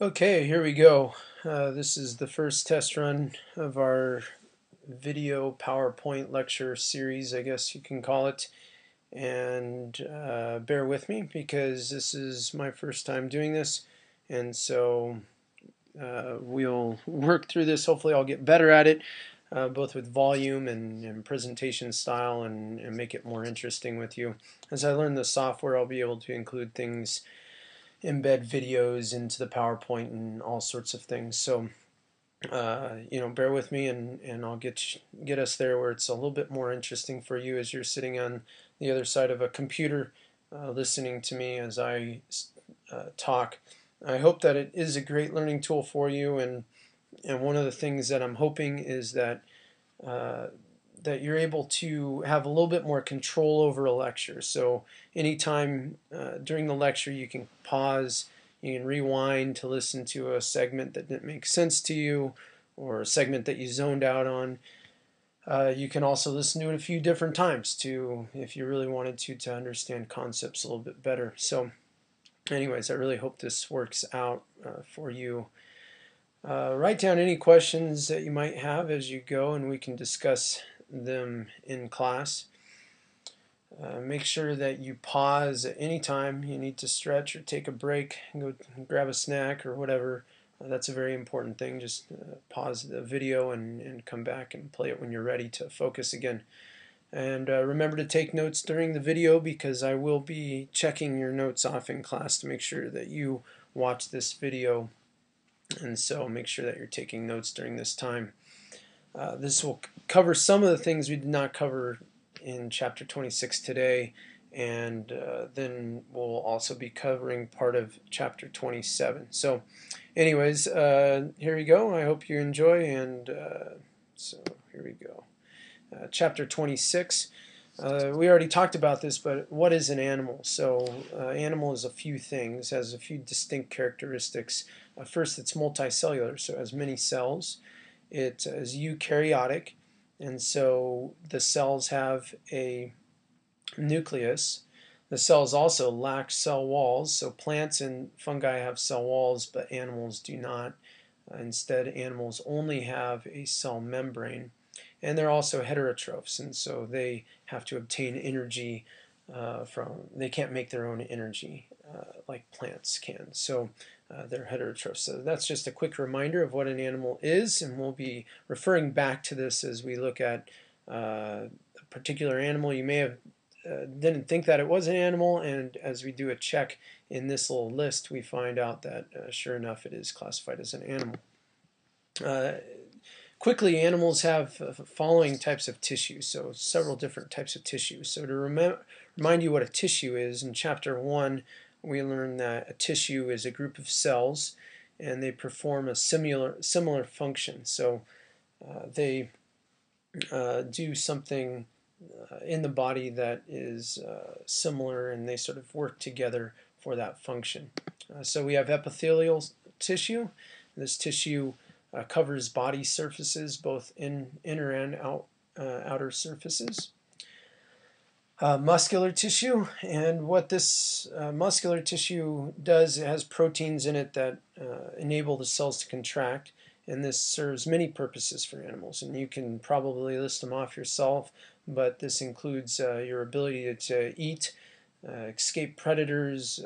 Okay, here we go. This is the first test run of our video PowerPoint lecture series, I guess you can call it. And bear with me because this is my first time doing this. And so we'll work through this. Hopefully, I'll get better at it, both with volume and presentation style, and make it more interesting with you. As I learn the software, I'll be able to include things, embed videos into the PowerPoint and all sorts of things. So, bear with me, and I'll get us there where it's a little bit more interesting for you as you're sitting on the other side of a computer, listening to me as I talk. I hope that it is a great learning tool for you, and one of the things that I'm hoping is uh, that you're able to have a little bit more control over a lecture. So anytime during the lecture you can pause, you can rewind to listen to a segment that didn't make sense to you, or a segment that you zoned out on. You can also listen to it a few different times too, if you really wanted to understand concepts a little bit better. So anyways, I really hope this works out for you. Write down any questions that you might have as you go, and we can discuss them in class. Make sure that you pause at any time you need to stretch or take a break, and go grab a snack or whatever. That's a very important thing. Just pause the video and come back and play it when you're ready to focus again. And remember to take notes during the video, because I will be checking your notes off in class to make sure that you watch this video. And so make sure that you're taking notes during this time. This will cover some of the things we did not cover in chapter 26 today, and then we'll also be covering part of chapter 27. So anyways, here we go. I hope you enjoy, and so here we go. Chapter 26. We already talked about this, but what is an animal? So animal is a few things, has a few distinct characteristics. First, it's multicellular, so it has many cells. It is eukaryotic, and so the cells have a nucleus. The cells also lack cell walls, so plants and fungi have cell walls, but animals do not. Instead, animals only have a cell membrane. And they're also heterotrophs, and so they have to obtain energy they can't make their own energy like plants can. So they're heterotrophs. So that's just a quick reminder of what an animal is, and we'll be referring back to this as we look at a particular animal. You may have didn't think that it was an animal, and as we do a check in this little list, we find out that sure enough, it is classified as an animal. Quickly, animals have following types of tissue, so several different types of tissue. So to remind you what a tissue is, in chapter 1 we learned that a tissue is a group of cells, and they perform a similar function. So they do something in the body that is similar, and they sort of work together for that function. So we have epithelial tissue. This tissue covers body surfaces, both inner and outer surfaces. Muscular tissue, and what this muscular tissue does, it has proteins in it that enable the cells to contract, and this serves many purposes for animals, and you can probably list them off yourself, but this includes your ability to eat, escape predators,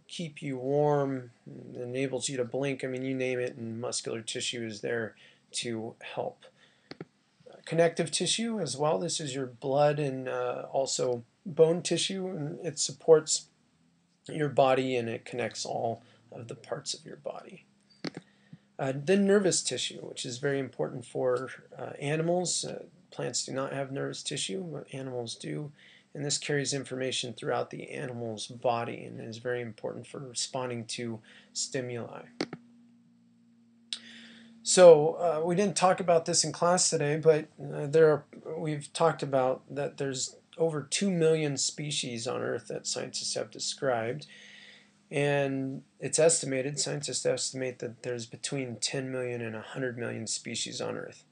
keep you warm, enables you to blink. I mean, you name it, and muscular tissue is there to help. Connective tissue as well. This is your blood and also bone tissue, and it supports your body, and it connects all of the parts of your body. Then nervous tissue, which is very important for animals. Plants do not have nervous tissue, but animals do, and this carries information throughout the animal's body and is very important for responding to stimuli. So we didn't talk about this in class today, but we've talked about that there's over 2 million species on Earth that scientists have described, and scientists estimate that there's between 10 million and 100 million species on Earth.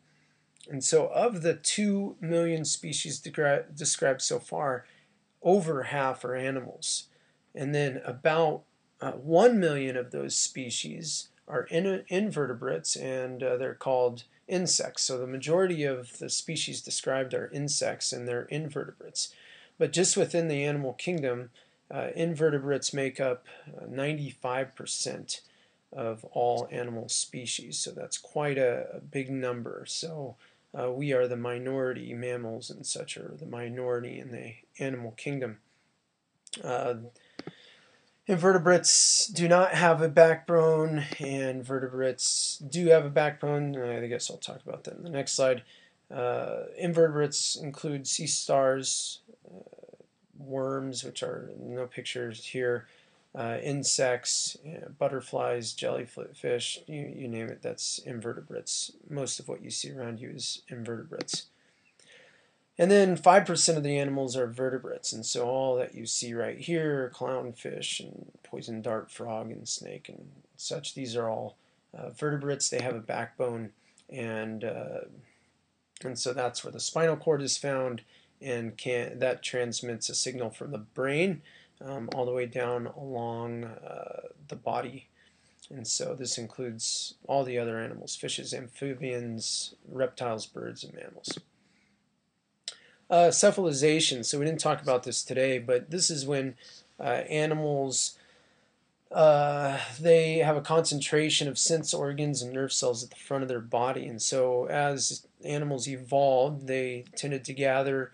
And so of the 2 million species described so far, over half are animals, and then about 1 million of those species are invertebrates, and they're called insects. So the majority of the species described are insects, and they're invertebrates. But just within the animal kingdom, invertebrates make up 95% of all animal species. So that's quite a big number. So we are the minority. Mammals and such are the minority in the animal kingdom. Invertebrates do not have a backbone, and vertebrates do have a backbone. I guess I'll talk about that in the next slide. Invertebrates include sea stars, worms, which are no pictures here, insects, butterflies, jellyfish, you name it, that's invertebrates. Most of what you see around you is invertebrates. And then 5% of the animals are vertebrates, and so all that you see right here, clownfish and poison dart frog and snake and such, these are all vertebrates. They have a backbone, and so that's where the spinal cord is found, and that transmits a signal from the brain all the way down along the body. And so this includes all the other animals: fishes, amphibians, reptiles, birds, and mammals. Cephalization. So we didn't talk about this today, but this is when animals they have a concentration of sense organs and nerve cells at the front of their body, and so as animals evolved, they tended to gather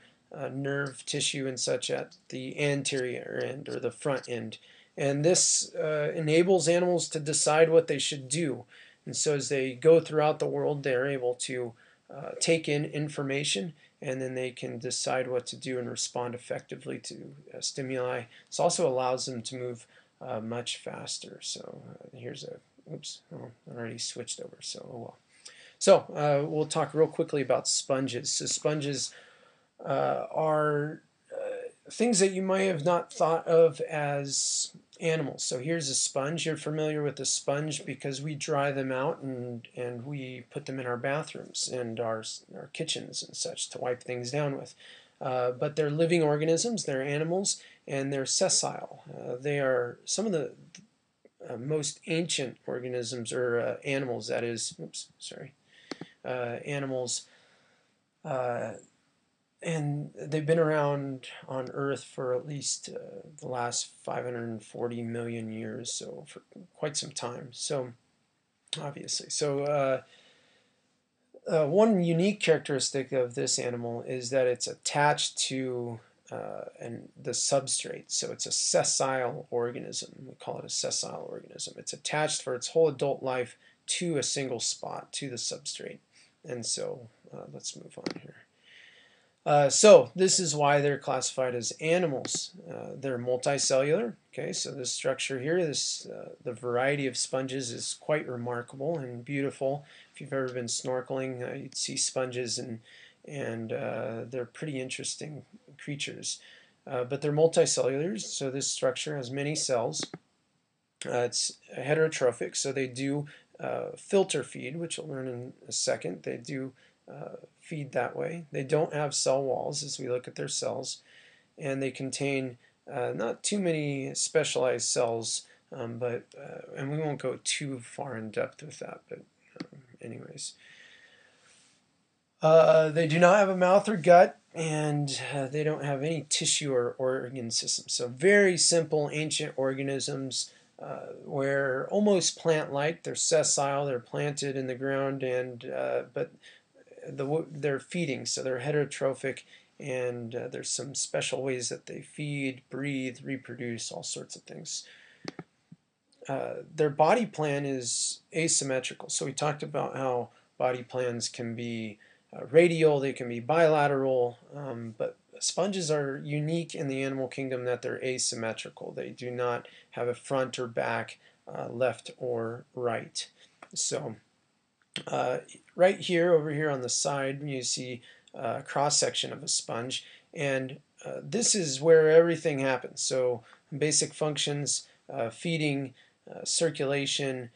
nerve tissue and such at the anterior end or the front end, and this enables animals to decide what they should do. And so as they go throughout the world, they're able to take in information, and then they can decide what to do and respond effectively to stimuli. This also allows them to move much faster. So here's a, oops, oh, I already switched over, so oh well. So we'll talk real quickly about sponges. So sponges are things that you might have not thought of as animals. So here's a sponge. You're familiar with a sponge because we dry them out and we put them in our bathrooms and our kitchens and such to wipe things down with. But they're living organisms, they're animals, and they're sessile. They are some of the most ancient organisms, or animals, that is, oops, sorry, animals, and they've been around on Earth for at least the last 540 million years, so for quite some time. So obviously, so one unique characteristic of this animal is that it's attached to the substrate. So it's a sessile organism. We call it a sessile organism. It's attached for its whole adult life to a single spot, to the substrate. And so let's move on here. So this is why they're classified as animals. They're multicellular. Okay, so this structure here, the variety of sponges is quite remarkable and beautiful. If you've ever been snorkeling, you'd see sponges, and they're pretty interesting creatures. But they're multicellular, so this structure has many cells. It's heterotrophic, so they do filter feed, which we'll learn in a second. They do feed that way. They don't have cell walls as we look at their cells, and they contain not too many specialized cells, and we won't go too far in depth with that, but anyways. They do not have a mouth or gut, and they don't have any tissue or organ system. So very simple ancient organisms, where almost plant-like. They're sessile, they're planted in the ground, and but they're feeding, so they're heterotrophic, and there's some special ways that they feed, breathe, reproduce, all sorts of things. Their body plan is asymmetrical. So we talked about how body plans can be radial, they can be bilateral, but sponges are unique in the animal kingdom that they're asymmetrical. They do not have a front or back, left or right. So right here, over here on the side, you see a cross-section of a sponge, and this is where everything happens. So basic functions, feeding, circulation,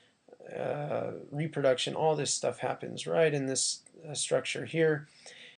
reproduction, all this stuff happens right in this structure here.